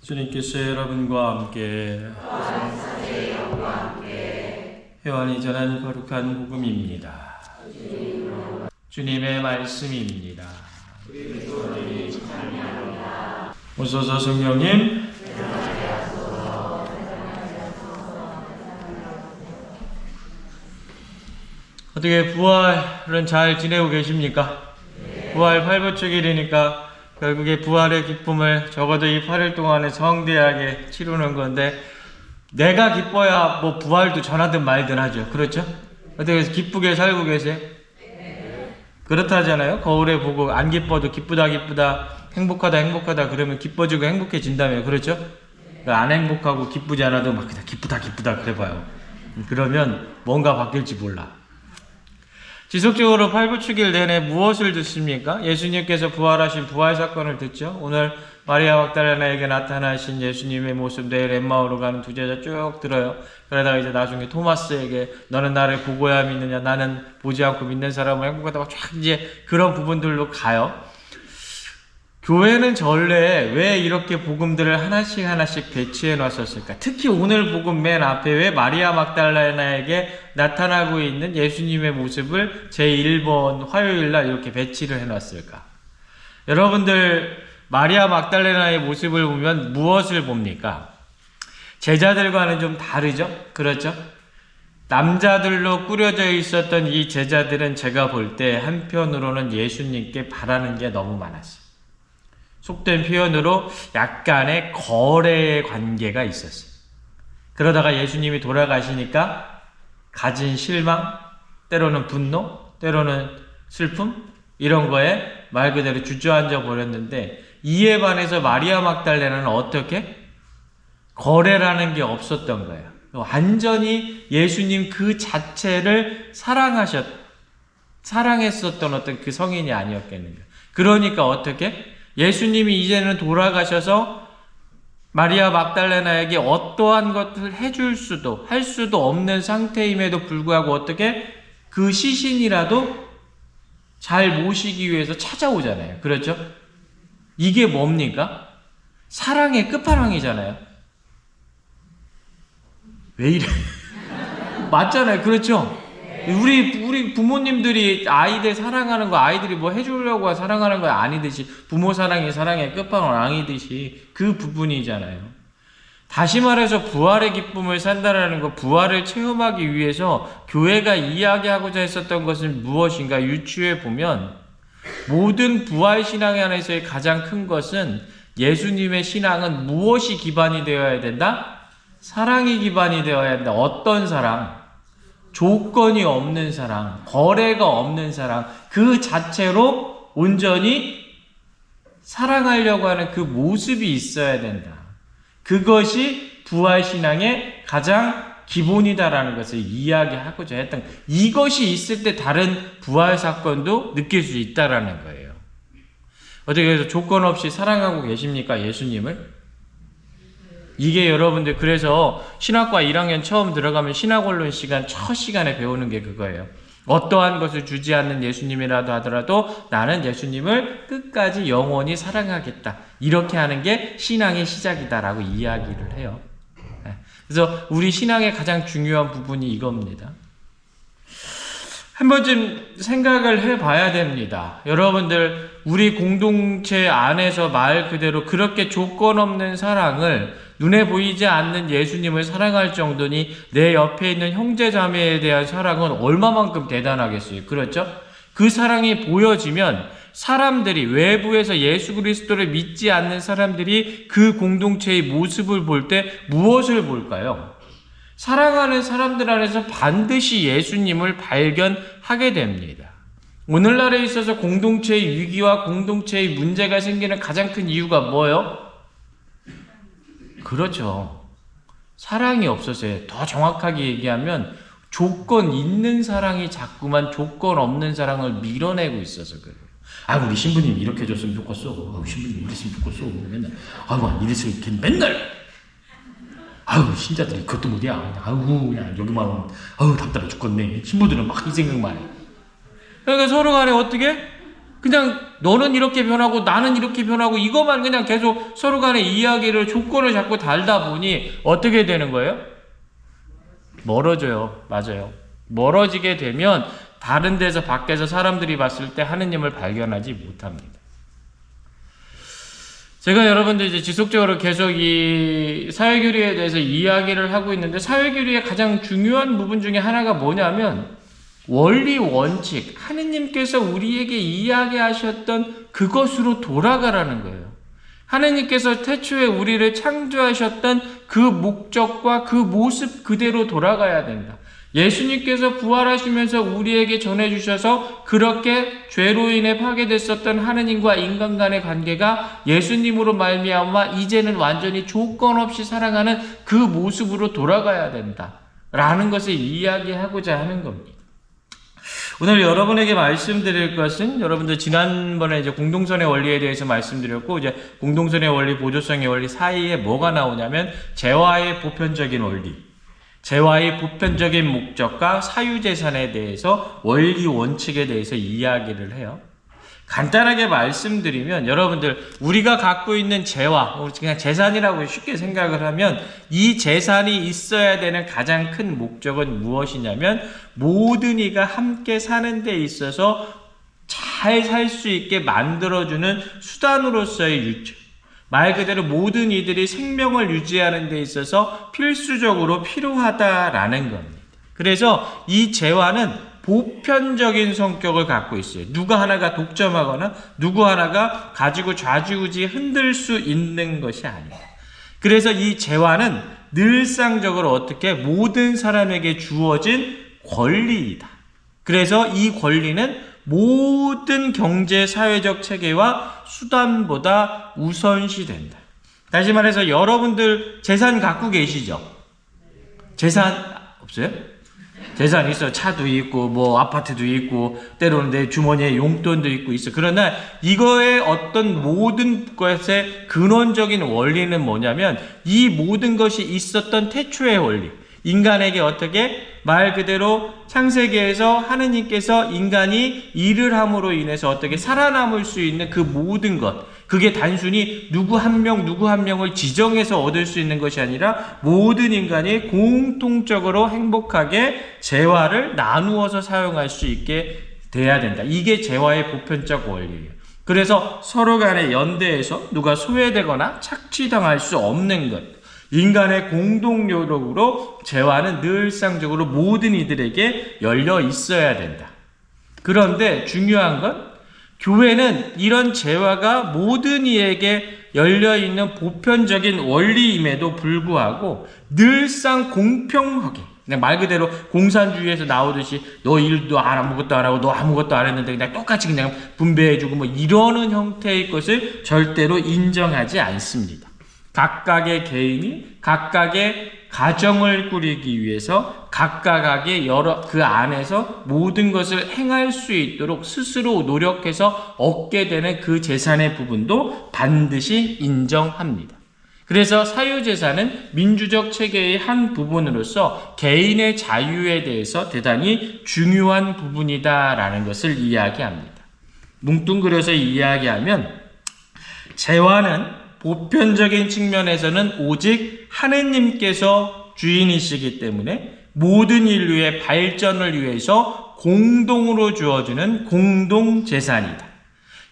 주님께서 여러분과 함께 회원이 전한 거룩한 복음입니다. 주님의 말씀입니다. 오소서 성령님. 어떻게 부활은 잘 지내고 계십니까? 부활 8부축일이니까 결국에 부활의 기쁨을 적어도 이 8일 동안에 성대하게 치르는 건데, 내가 기뻐야 뭐 부활도 전하든 말든 하죠. 그렇죠? 어떻게 기쁘게 살고 계세요? 그렇다잖아요. 거울에 보고 안 기뻐도 기쁘다 행복하다 그러면 기뻐지고 행복해진다며. 그렇죠? 그러니까 안 행복하고 기쁘지 않아도 막 그냥 기쁘다 그래봐요. 그러면 뭔가 바뀔지 몰라. 지속적으로 8부축일 내내 무엇을 듣습니까? 예수님께서 부활하신 부활 사건을 듣죠. 오늘 마리아 막달라나에게 나타나신 예수님의 모습, 내일 엠마오로 가는 두 제자 쭉 들어요. 그러다가 이제 나중에 토마스에게 너는 나를 보고야 믿느냐, 나는 보지 않고 믿는 사람은 행복하다고 쫙 이제 그런 부분들로 가요. 교회는 전래 왜 이렇게 복음들을 하나씩 배치해 놨었을까? 특히 오늘 복음 맨 앞에 왜 마리아 막달라나에게 나타나고 있는 예수님의 모습을 제1번 화요일날 이렇게 배치를 해 놨을까? 여러분들 마리아 막달라나의 모습을 보면 무엇을 봅니까? 제자들과는 좀 다르죠? 그렇죠? 남자들로 꾸려져 있었던 이 제자들은 제가 볼 때 한편으로는 예수님께 바라는 게 너무 많았어요. 속된 표현으로 약간의 거래의 관계가 있었어요. 그러다가 예수님이 돌아가시니까 가진 실망, 때로는 분노, 때로는 슬픔, 이런 거에 말 그대로 주저앉아 버렸는데, 이에 반해서 마리아 막달레나는 어떻게? 거래라는 게 없었던 거예요. 완전히 예수님 그 자체를 사랑했었던 어떤 그 성인이 아니었겠는가. 그러니까 어떻게? 예수님이 이제는 돌아가셔서 마리아 막달레나에게 어떠한 것을 할 수도 없는 상태임에도 불구하고 어떻게? 그 시신이라도 잘 모시기 위해서 찾아오잖아요. 그렇죠? 이게 뭡니까? 사랑의 끝판왕이잖아요. 왜 이래? 맞잖아요. 그렇죠? 우리 부모님들이 아이들 사랑하는 거, 아이들이 뭐 해주려고 사랑하는 거 아니듯이, 부모 사랑이 사랑의 끝판왕이듯이 그 부분이잖아요. 다시 말해서 부활의 기쁨을 산다라는 거, 부활을 체험하기 위해서 교회가 이야기하고자 했었던 것은 무엇인가? 유추해 보면 모든 부활 신앙 안에서의 가장 큰 것은, 예수님의 신앙은 무엇이 기반이 되어야 된다? 사랑이 기반이 되어야 된다. 어떤 사랑? 조건이 없는 사랑, 거래가 없는 사랑, 그 자체로 온전히 사랑하려고 하는 그 모습이 있어야 된다. 그것이 부활신앙의 가장 기본이다라는 것을 이야기하고자 했던, 이것이 있을 때 다른 부활 사건도 느낄 수 있다라는 거예요. 어떻게 해서 조건 없이 사랑하고 계십니까? 예수님을? 이게 여러분들, 그래서 신학과 1학년 처음 들어가면 신학원론 시간 첫 시간에 배우는 게 그거예요. 어떠한 것을 주지 않는 예수님이라도 하더라도 나는 예수님을 끝까지 영원히 사랑하겠다. 이렇게 하는 게 신앙의 시작이다라고 이야기를 해요. 그래서 우리 신앙의 가장 중요한 부분이 이겁니다. 한 번쯤 생각을 해봐야 됩니다. 여러분들, 우리 공동체 안에서 말 그대로 그렇게 조건 없는 사랑을, 눈에 보이지 않는 예수님을 사랑할 정도니 내 옆에 있는 형제 자매에 대한 사랑은 얼마만큼 대단하겠어요. 그렇죠? 그 사랑이 보여지면 사람들이, 외부에서 예수 그리스도를 믿지 않는 사람들이 그 공동체의 모습을 볼 때 무엇을 볼까요? 사랑하는 사람들 안에서 반드시 예수님을 발견하게 됩니다. 오늘날에 있어서 공동체의 위기와 공동체의 문제가 생기는 가장 큰 이유가 뭐예요? 그렇죠. 사랑이 없어서요. 더 정확하게 얘기하면 조건 있는 사랑이 자꾸만 조건 없는 사랑을 밀어내고 있어서 그래요. 우리 신부님 이렇게 해줬으면 좋겠어. 신부님 이랬으면 좋겠어. 맨날. 이랬으면 맨날. 신자들이 그것도 못이야. 그냥 여기만 오면 답답해 죽겠네. 신부들은 막 이 생각만 해. 그러니까 서로 간에 어떻게? 그냥 너는 이렇게 변하고 나는 이렇게 변하고 이것만 그냥 계속 서로 간의 이야기를 조건을 자꾸 달다 보니 어떻게 되는 거예요? 멀어져요. 맞아요. 멀어지게 되면 다른 데서 밖에서 사람들이 봤을 때 하느님을 발견하지 못합니다. 제가 여러분들 이제 지속적으로 계속 이 사회교리에 대해서 이야기를 하고 있는데, 사회교리의 가장 중요한 부분 중에 하나가 뭐냐면 원리 원칙, 하느님께서 우리에게 이야기하셨던 그것으로 돌아가라는 거예요. 하느님께서 태초에 우리를 창조하셨던 그 목적과 그 모습 그대로 돌아가야 된다. 예수님께서 부활하시면서 우리에게 전해주셔서 그렇게 죄로 인해 파괴됐었던 하느님과 인간 간의 관계가 예수님으로 말미암아 이제는 완전히 조건 없이 사랑하는 그 모습으로 돌아가야 된다 라는 것을 이야기하고자 하는 겁니다. 오늘 여러분에게 말씀드릴 것은, 여러분들 지난번에 이제 공동선의 원리에 대해서 말씀드렸고, 이제 공동선의 원리, 보조성의 원리 사이에 뭐가 나오냐면 재화의 보편적인 원리, 재화의 보편적인 목적과 사유재산에 대해서 원리 원칙에 대해서 이야기를 해요. 간단하게 말씀드리면, 여러분들 우리가 갖고 있는 재화, 그냥 재산이라고 쉽게 생각을 하면, 이 재산이 있어야 되는 가장 큰 목적은 무엇이냐면 모든 이가 함께 사는 데 있어서 잘 살 수 있게 만들어주는 수단으로서의 유지, 말 그대로 모든 이들이 생명을 유지하는 데 있어서 필수적으로 필요하다라는 겁니다. 그래서 이 재화는 보편적인 성격을 갖고 있어요. 누가 하나가 독점하거나 누구 하나가 가지고 좌지우지 흔들 수 있는 것이 아니에요. 그래서 이 재화는 늘상적으로 어떻게 모든 사람에게 주어진 권리이다. 그래서 이 권리는 모든 경제 사회적 체계와 수단보다 우선시된다. 다시 말해서 여러분들 재산 갖고 계시죠? 재산 없어요? 재산이 있어. 차도 있고 뭐 아파트도 있고 때로는 내 주머니에 용돈도 있고 있어. 그러나 이거의 어떤 모든 것의 근원적인 원리는 뭐냐면 이 모든 것이 있었던 태초의 원리, 인간에게 어떻게 말 그대로 창세기에서 하느님께서 인간이 일을 함으로 인해서 어떻게 살아남을 수 있는 그 모든 것, 그게 단순히 누구 한 명을 지정해서 얻을 수 있는 것이 아니라 모든 인간이 공통적으로 행복하게 재화를 나누어서 사용할 수 있게 돼야 된다. 이게 재화의 보편적 원리예요. 그래서 서로 간의 연대에서 누가 소외되거나 착취당할 수 없는 것, 인간의 공동요력으로 재화는 늘상적으로 모든 이들에게 열려 있어야 된다. 그런데 중요한 건 교회는 이런 재화가 모든 이에게 열려있는 보편적인 원리임에도 불구하고 늘상 공평하게, 그냥 말 그대로 공산주의에서 나오듯이 너 일도 아무것도 안 하고 너 아무것도 안 했는데 그냥 똑같이 그냥 분배해주고 뭐 이러는 형태의 것을 절대로 인정하지 않습니다. 각각의 개인이 각각의 가정을 꾸리기 위해서 각각의 그 안에서 모든 것을 행할 수 있도록 스스로 노력해서 얻게 되는 그 재산의 부분도 반드시 인정합니다. 그래서 사유재산은 민주적 체계의 한 부분으로서 개인의 자유에 대해서 대단히 중요한 부분이다라는 것을 이야기합니다. 뭉뚱그려서 이야기하면 재화는 보편적인 측면에서는 오직 하느님께서 주인이시기 때문에 모든 인류의 발전을 위해서 공동으로 주어주는 공동재산이다.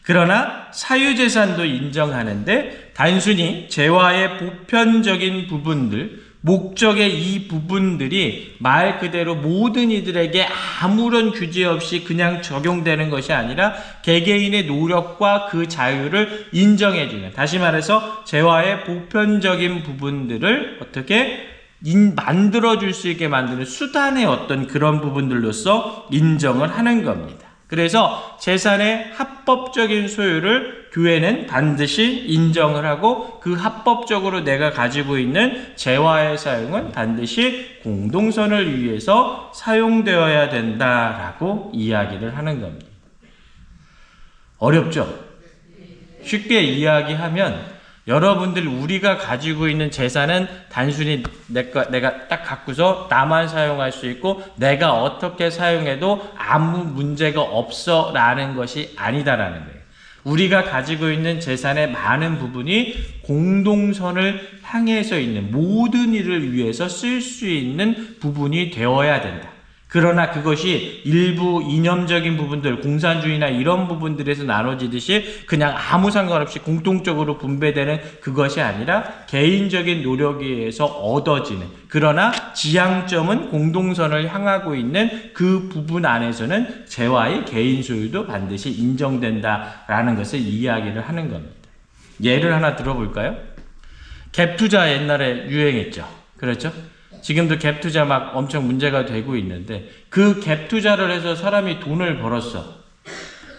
그러나 사유재산도 인정하는데 단순히 재화의 보편적인 부분들, 목적의 이 부분들이 말 그대로 모든 이들에게 아무런 규제 없이 그냥 적용되는 것이 아니라 개개인의 노력과 그 자유를 인정해주는, 다시 말해서 재화의 보편적인 부분들을 어떻게 만들어줄 수 있게 만드는 수단의 어떤 그런 부분들로서 인정을 하는 겁니다. 그래서 재산의 합법적인 소유를 교회는 반드시 인정을 하고 그 합법적으로 내가 가지고 있는 재화의 사용은 반드시 공동선을 위해서 사용되어야 된다라고 이야기를 하는 겁니다. 어렵죠? 쉽게 이야기하면 여러분들 우리가 가지고 있는 재산은 단순히 내가 딱 갖고서 나만 사용할 수 있고 내가 어떻게 사용해도 아무 문제가 없어 라는 것이 아니다라는 거예요. 우리가 가지고 있는 재산의 많은 부분이 공동선을 향해서 있는 모든 일을 위해서 쓸 수 있는 부분이 되어야 된다. 그러나 그것이 일부 이념적인 부분들, 공산주의나 이런 부분들에서 나눠지듯이 그냥 아무 상관없이 공통적으로 분배되는 그것이 아니라 개인적인 노력에 의해서 얻어지는, 그러나 지향점은 공동선을 향하고 있는 그 부분 안에서는 재화의 개인 소유도 반드시 인정된다라는 것을 이야기를 하는 겁니다. 예를 하나 들어볼까요? 갭 투자 옛날에 유행했죠. 그렇죠? 지금도 갭 투자 막 엄청 문제가 되고 있는데 그 갭 투자를 해서 사람이 돈을 벌었어.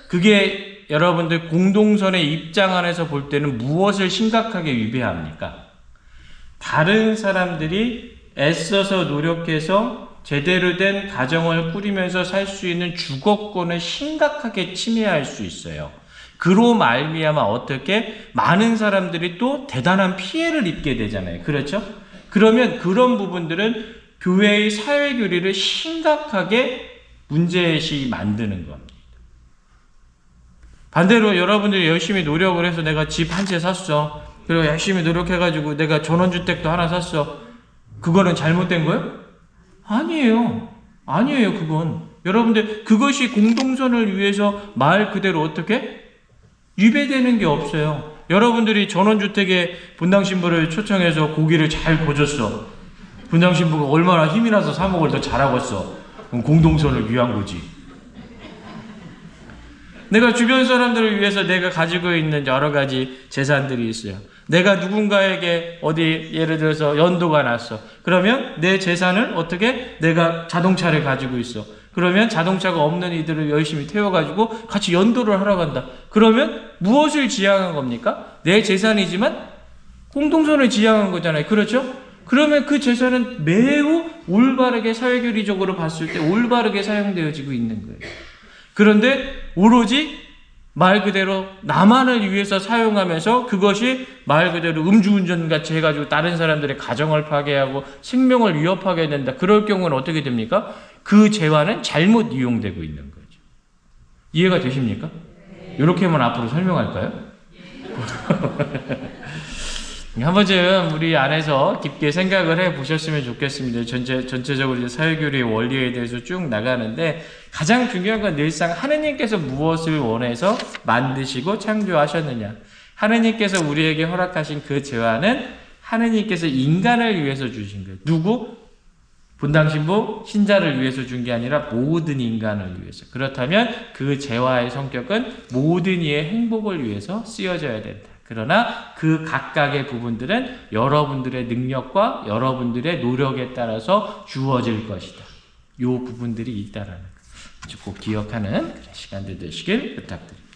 그게 여러분들 공동선의 입장 안에서 볼 때는 무엇을 심각하게 위배합니까? 다른 사람들이 애써서 노력해서 제대로 된 가정을 꾸리면서 살 수 있는 주거권을 심각하게 침해할 수 있어요. 그로 말미암아 어떻게 많은 사람들이 또 대단한 피해를 입게 되잖아요. 그렇죠? 그러면 그런 부분들은 교회의 사회교리를 심각하게 문제시 만드는 겁니다. 반대로 여러분들이 열심히 노력을 해서 내가 집 한 채 샀어. 그리고 열심히 노력해가지고 내가 전원주택도 하나 샀어. 그거는 잘못된 거예요? 아니에요. 아니에요, 그건. 여러분들, 그것이 공동선을 위해서 말 그대로 어떻게? 위배되는 게 없어요. 여러분들이 전원주택에 분당신부를 초청해서 고기를 잘 구워줬어. 분당신부가 얼마나 힘이 나서 사목을 더 잘하겠어. 그럼 공동선을 위한 거지. 내가 주변 사람들을 위해서 내가 가지고 있는 여러 가지 재산들이 있어요. 내가 누군가에게 어디 예를 들어서 연도가 났어. 그러면 내 재산을 어떻게? 내가 자동차를 가지고 있어. 그러면 자동차가 없는 이들을 열심히 태워가지고 같이 연도를 하러 간다. 그러면 무엇을 지향한 겁니까? 내 재산이지만 공동선을 지향한 거잖아요. 그렇죠? 그러면 그 재산은 매우 올바르게 사회교리적으로 봤을 때 올바르게 사용되어지고 있는 거예요. 그런데 오로지 말 그대로 나만을 위해서 사용하면서 그것이 말 그대로 음주운전 같이 해가지고 다른 사람들의 가정을 파괴하고 생명을 위협하게 된다. 그럴 경우는 어떻게 됩니까? 그 재화는 잘못 이용되고 있는 거죠. 이해가 되십니까? 이렇게만 앞으로 설명할까요? 한 번쯤 우리 안에서 깊게 생각을 해 보셨으면 좋겠습니다. 전체적으로 사회교리의 원리에 대해서 쭉 나가는데 가장 중요한 건 늘상 하느님께서 무엇을 원해서 만드시고 창조하셨느냐. 하느님께서 우리에게 허락하신 그 재화는 하느님께서 인간을 위해서 주신 거예요. 누구? 분당신부 신자를 위해서 준 게 아니라 모든 인간을 위해서. 그렇다면 그 재화의 성격은 모든 이의 행복을 위해서 쓰여져야 된다. 그러나 그 각각의 부분들은 여러분들의 능력과 여러분들의 노력에 따라서 주어질 것이다. 이 부분들이 있다라는 거. 꼭 기억하는 시간들 되시길 부탁드립니다.